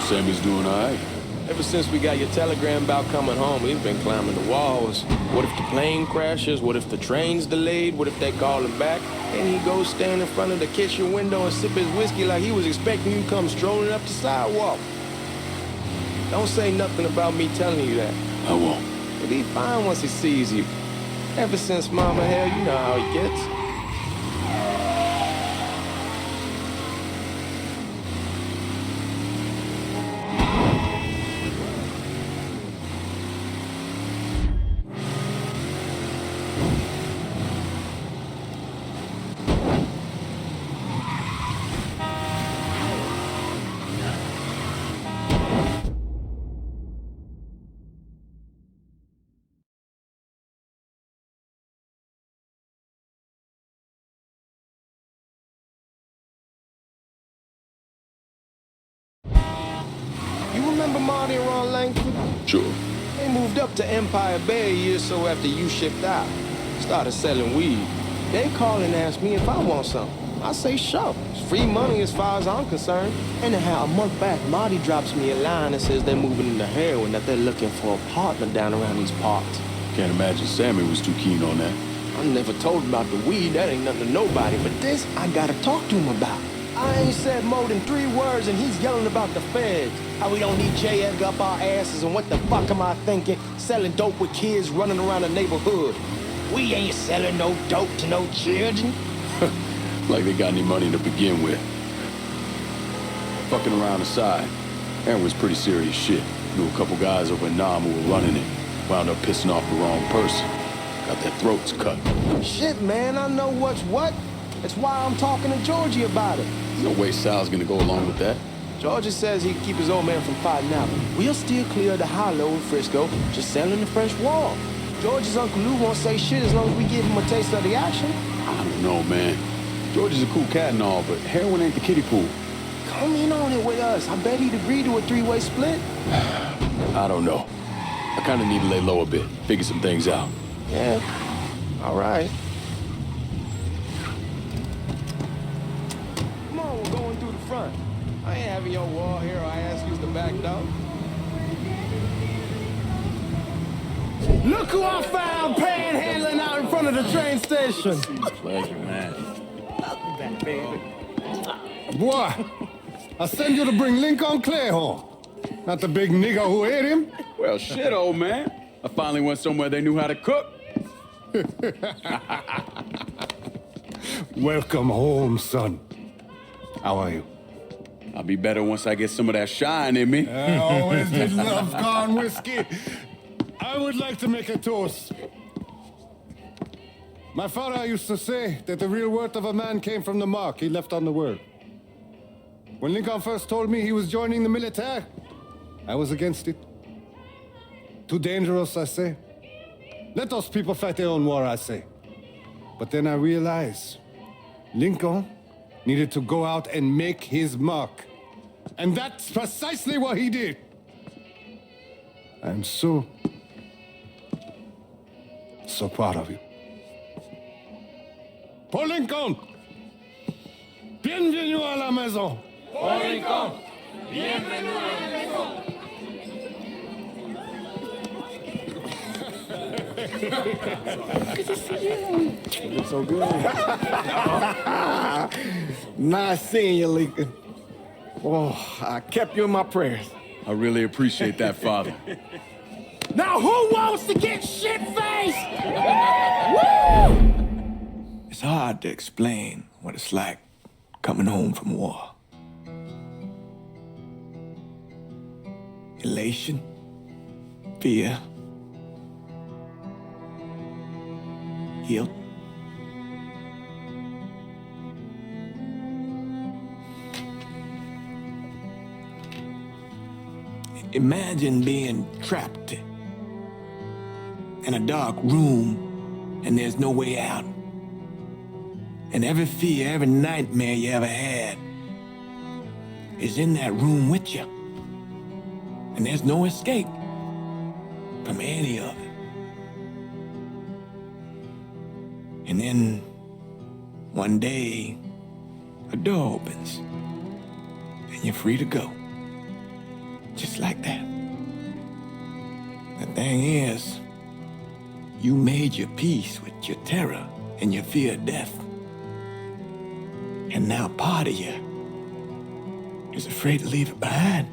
Sammy's doing all right. Ever since we got your telegram about coming home, we've been climbing the walls. What if the plane crashes? What if the train's delayed? What if they call him back? And he goes stand in front of the kitchen window and sip his whiskey like he was expecting you to come strolling up the sidewalk. Don't say nothing about me telling you that. I won't. He'll be fine once he sees you. Ever since Mama, hell, you know how he gets. You remember Marty and Ron Langford? Sure. They moved up to Empire Bay a year or so after you shipped out. Started selling weed. They call and ask me if I want some. I say sure. It's free money as far as I'm concerned. Anyhow, a month back, Marty drops me a line that says they're moving into heroin, that they're looking for a partner down around these parts. Can't imagine Sammy was too keen on that. I never told him about the weed. That ain't nothing to nobody. But this, I gotta talk to him about. I ain't said more than 3 words and he's yelling about the feds. How we don't need J. Edgar up our asses, and what the fuck am I thinking? Selling dope with kids running around the neighborhood. We ain't selling no dope to no children. Like they got any money to begin with. Fucking around aside, Aaron was pretty serious shit. Knew a couple guys over in Nam who were running it. Wound up pissing off the wrong person. Got their throats cut. Shit, man, I know what's what. That's why I'm talking to Georgie about it. There's no way Sal's gonna go along with that. Georgie says he can keep his old man from fighting out. We'll still clear the hollow in Frisco, just selling the French Wall. George's Uncle Lou won't say shit as long as we give him a taste of the action. I don't know, man. George is a cool cat and all, but heroin ain't the kiddie pool. Come in on it with us. I bet he'd agree to a 3-way split. I don't know. I kinda need to lay low a bit, figure some things out. Yeah, all right. Come on, we're going through the front. I ain't having your wall here, I ask you to back door. Look who I found panhandling out in front of the train station. Pleasure, man. Boy, I send you to bring Lincoln Clay home. Not the big nigger who ate him. Well, shit, old man. I finally went somewhere they knew how to cook. Welcome home, son. How are you? I'll be better once I get some of that shine in me. I always did love corn whiskey. I would like to make a toast. My father used to say that the real worth of a man came from the mark he left on the world. When Lincoln first told me he was joining the military, I was against it. Too dangerous, I say. Let those people fight their own war, I say. But then I realized Lincoln needed to go out and make his mark. And that's precisely what he did. I'm so proud of you. Paul Lincoln! Bienvenue à la maison! Paul Lincoln! Bienvenue à la maison! Good to see you. You look so good. Nice seeing you, Lincoln. Oh, I kept you in my prayers. I really appreciate that, Father. Now who wants to get shit-faced? Woo! It's hard to explain what it's like coming home from war. Elation, fear, guilt. Imagine being trapped in a dark room and there's no way out. And every fear, every nightmare you ever had is in that room with you. And there's no escape from any of it. And then one day, a door opens and you're free to go. Just like that. The thing is, you made your peace with your terror and your fear of death. And now part of you is afraid to leave it behind.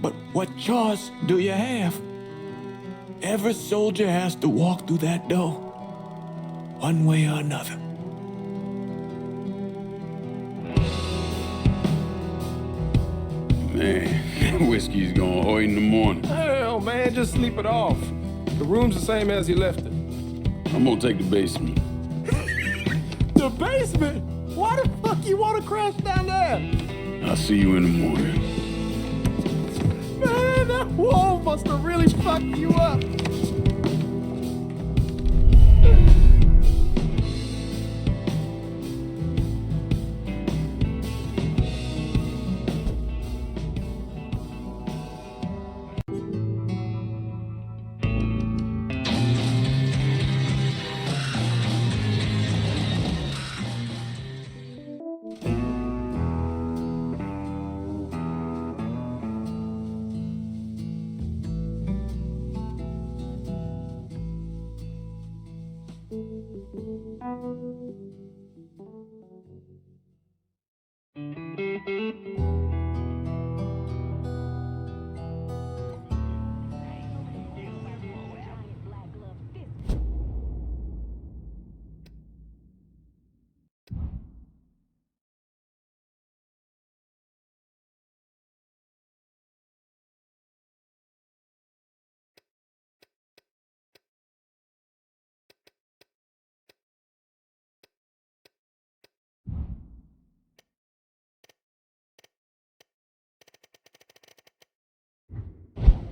But what choice do you have? Every soldier has to walk through that door, one way or another. Man, whiskey's gonna hurt in the morning. Hell, man, just sleep it off. The room's the same as you left it. I'm gonna take the basement. The basement? Why the fuck you want to crash down there? I'll see you in the morning. Man, that wall must have really fucked you up.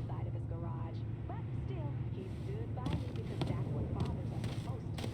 Side of his garage, but still, he stood by me because that's what fathers are supposed to.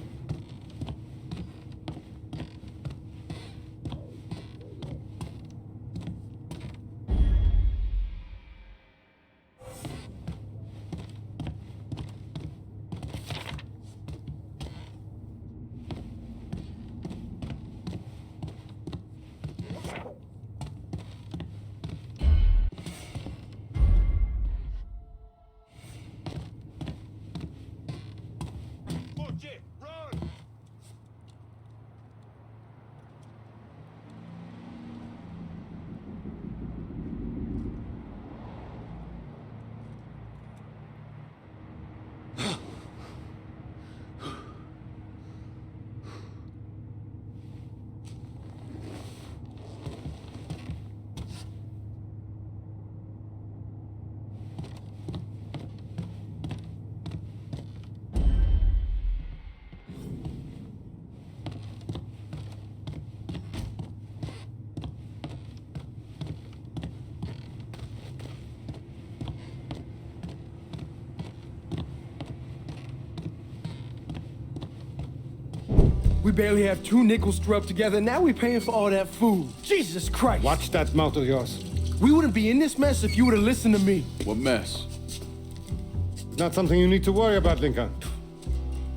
We barely have 2 nickels to rub together. Now we're paying for all that food. Jesus Christ. Watch that mouth of yours. We wouldn't be in this mess if you would have listened to me. What mess? It's not something you need to worry about, Lincoln.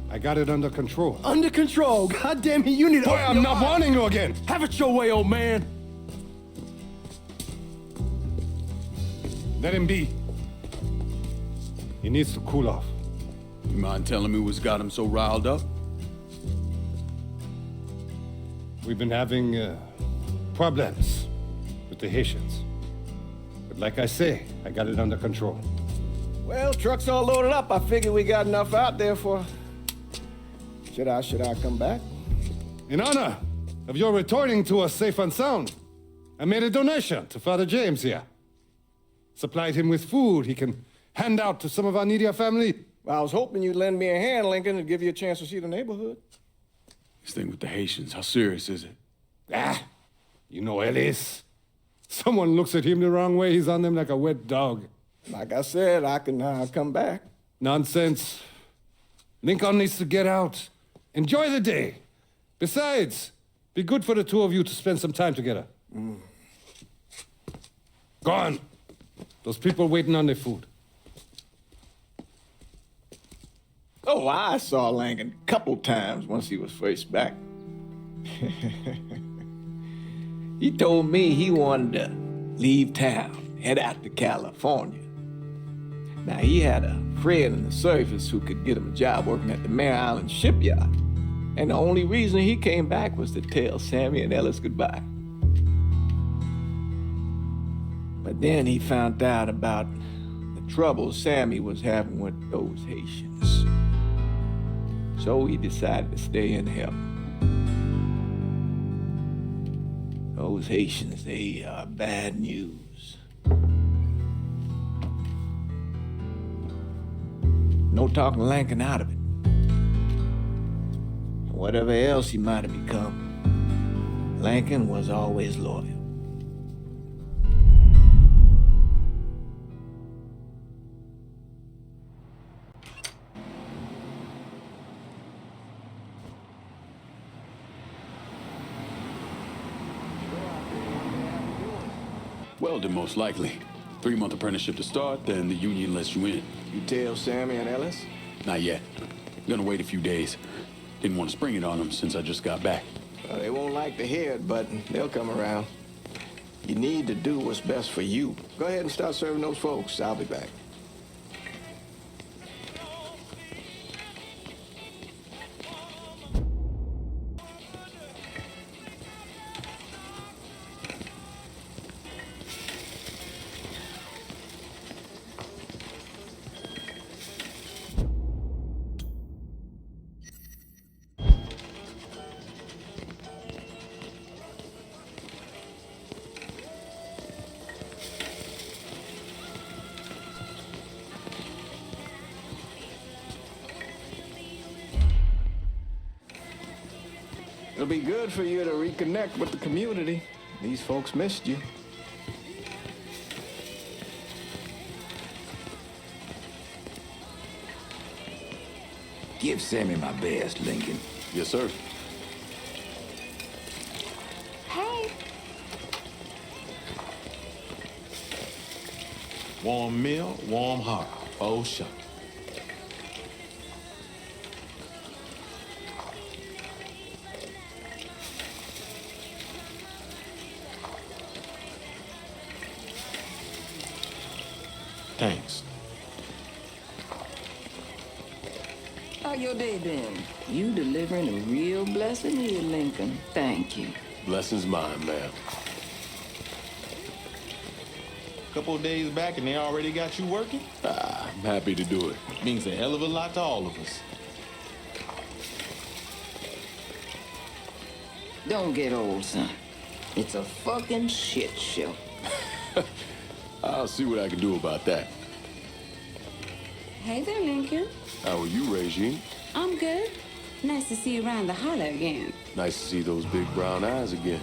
I got it under control. Under control. God damn it, you need to Boy, open I'm your not eyes. warning you again. Have it your way, old man. Let him be. He needs to cool off. You mind telling me what's got him so riled up? We've been having problems with the Haitians. But like I say, I got it under control. Well, truck's all loaded up. I figured we got enough out there for... Should I come back? In honor of your returning to us safe and sound, I made a donation to Father James here. Supplied him with food he can hand out to some of our needier family. Well, I was hoping you'd lend me a hand, Lincoln, and give you a chance to see the neighborhood. This thing with the Haitians, how serious is it? Ah, you know Ellis. Someone looks at him the wrong way, he's on them like a wet dog. Like I said, I can come back. Nonsense. Lincoln needs to get out. Enjoy the day. Besides, be good for the two of you to spend some time together. Go on. Those people waiting on their food. Oh, I saw Lincoln a couple times once he was first back. He told me he wanted to leave town head out to California. Now, he had a friend in the service who could get him a job working at the Mare Island shipyard. And the only reason he came back was to tell Sammy and Ellis goodbye. But then he found out about the trouble Sammy was having with those Haitians. So he decided to stay and help. Those Haitians, they are bad news. No talking Lincoln out of it. Whatever else he might have become, Lincoln was always loyal. Welding, most likely. 3-month apprenticeship to start, then the union lets you in. You tell Sammy and Ellis? Not yet. Gonna wait a few days. Didn't want to spring it on them since I just got back. Well, they won't like to hear it, but they'll come around. You need to do what's best for you. Go ahead and start serving those folks. I'll be back. It'll be good for you to reconnect with the community. These folks missed you. Give Sammy my best, Lincoln. Yes, sir. Hey, Warm meal, warm heart. Oh, sure. Thanks. How your day been? You delivering a real blessing here, Lincoln. Thank you. Blessings mine, ma'am. Couple of days back and they already got you working? I'm happy to do it. Means a hell of a lot to all of us. Don't get old, son. It's a fucking shit show. I'll see what I can do about that. Hey there, Lincoln. How are you, Regine? I'm good. Nice to see you around the holler again. Nice to see those big brown eyes again.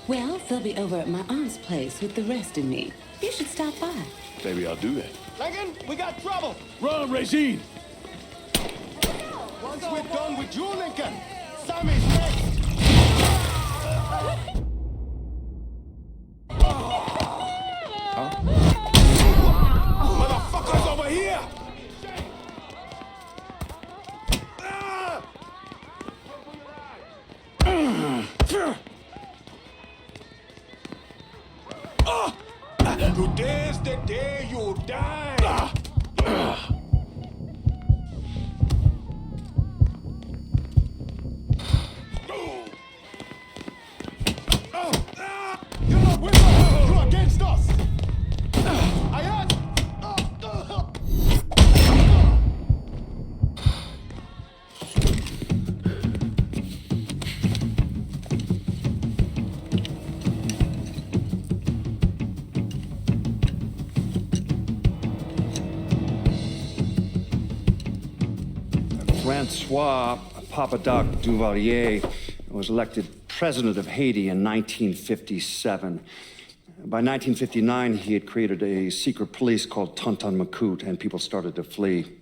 Well, they'll be over at my aunt's place with the rest of me. You should stop by. Maybe I'll do that. Lincoln, we got trouble. Run, Regine! Once we're done with you, Lincoln, Sammy's next. Motherfuckers over here! Today's the day you die! You're not with us! You're against us! Ayat! Francois Papadoc Duvalier was elected president of Haiti in 1957. By 1959, he had created a secret police called Tonton Macoute, and people started to flee.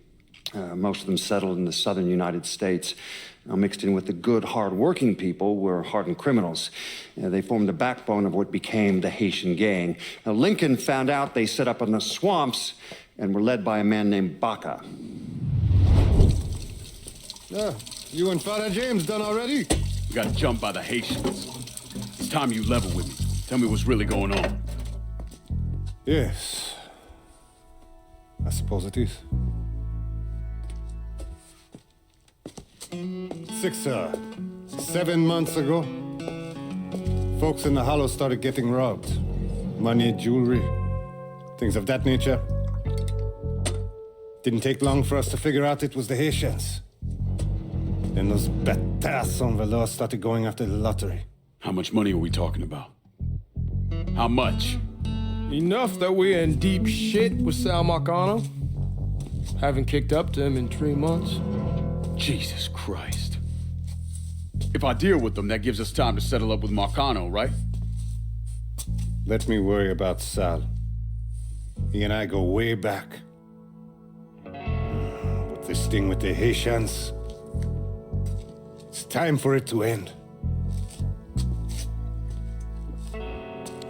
Most of them settled in the southern United States. Now, mixed in with the good, hard-working people were hardened criminals. They formed the backbone of what became the Haitian gang. Now, Lincoln found out they set up in the swamps and were led by a man named Baca. You and Father James done already? We got jumped by the Haitians. It's time you level with me. Tell me what's really going on. Yes. I suppose it is. 7 months ago, folks in the Hollow started getting robbed. Money, jewelry, things of that nature. Didn't take long for us to figure out it was the Haitians. Then those bâtards en velours started going after the lottery. How much money are we talking about? How much? Enough that we're in deep shit with Sal Marcano. Haven't kicked up to him in 3 months. Jesus Christ. If I deal with them, that gives us time to settle up with Marcano, right? Let me worry about Sal. He and I go way back. But this thing with the Haitians, it's time for it to end.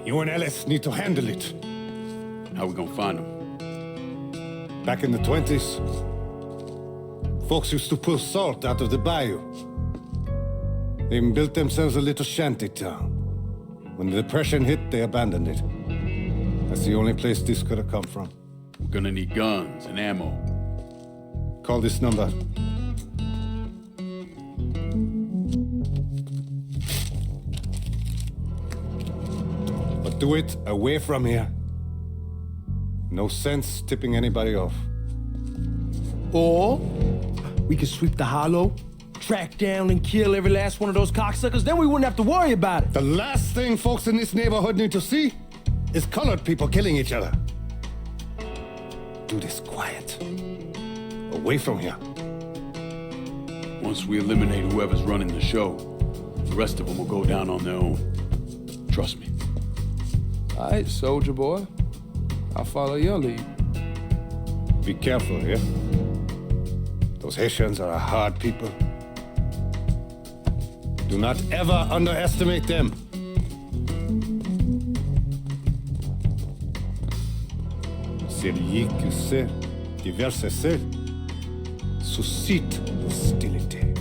You and Ellis need to handle it. How we gonna find them? Back in the 20s, folks used to pull salt out of the bayou. They even built themselves a little shanty town. When the Depression hit, they abandoned it. That's the only place this could have come from. We're gonna need guns and ammo. Call this number. But do it away from here. No sense tipping anybody off. Or we could sweep the Hollow, track down and kill every last one of those cocksuckers, then we wouldn't have to worry about it. The last thing folks in this neighborhood need to see is colored people killing each other. Do this quiet. Away from here. Once we eliminate whoever's running the show, the rest of them will go down on their own. Trust me. All right, soldier boy. I'll follow your lead. Be careful, yeah? Those Haitians are a hard people. Do not ever underestimate them. Celui qui sait diverser seul suscite l'hostilité.